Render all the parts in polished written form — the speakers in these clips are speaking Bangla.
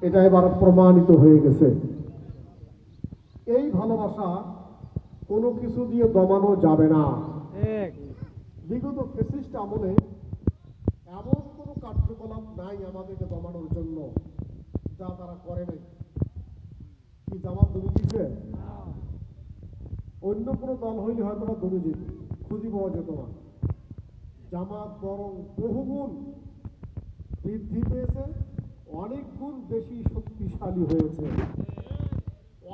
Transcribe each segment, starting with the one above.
এটা এবার প্রমাণিত হয়ে গেছে। এই ভালোবাসা কোনো কিছু দিয়ে দমানো যাবে না। বিগত ফ্যাসিস্ট আমলে এমন কোনো কার্যকলাপ নাই আমাদেরকে দমানোর জন্য যা তারা করে নাই। কি জামাত দমে দিচ্ছে? অন্য কোনো দল হইলে হয়তো বা দমে যেত, খুঁজি পাওয়া যেত না। জামাত বরং বহুগুণ বৃদ্ধি পেয়েছে, অনেক গুণ বেশি শক্তিশালী হয়েছে,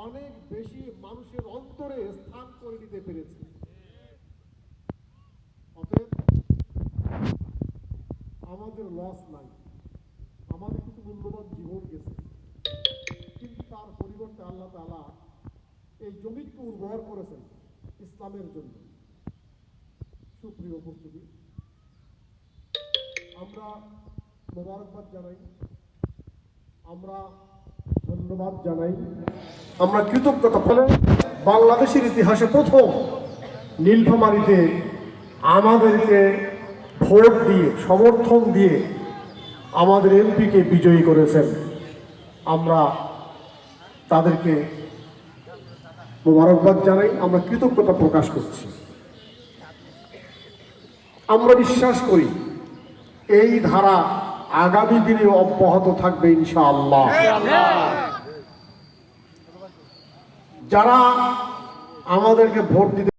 অনেক বেশি মানুষের অন্তরে স্থান করে নিতে পেরেছে। অতএব আমাদের লস নাই, আমাদের কিছু মূল্যবান জীবন গেছে, কিন্তু তার পরিবর্তে আল্লাহ তাআলা এই জমিকে উর্বর করেছেন ইসলামের জন্য। সুপ্রিয় উপস্থিতি, আমরা মোবারকবাদ জানাই, আমরা ধন্যবাদ জানাই, আমরা কৃতজ্ঞতা বলে বাংলাদেশের ইতিহাসে প্রথম নীলফামারীতে আমাদেরকে ভোট দিয়ে সমর্থন দিয়ে আমাদের এমপিকে বিজয়ী করেছেন। আমরা তাদেরকে মোবারকবাদ জানাই, আমরা কৃতজ্ঞতা প্রকাশ করছি। আমরা বিশ্বাস করি এই ধারা আগামী দিনে অব্যাহত থাকবে ইনশাআল্লাহ। যারা আমাদেরকে ভোট দিতে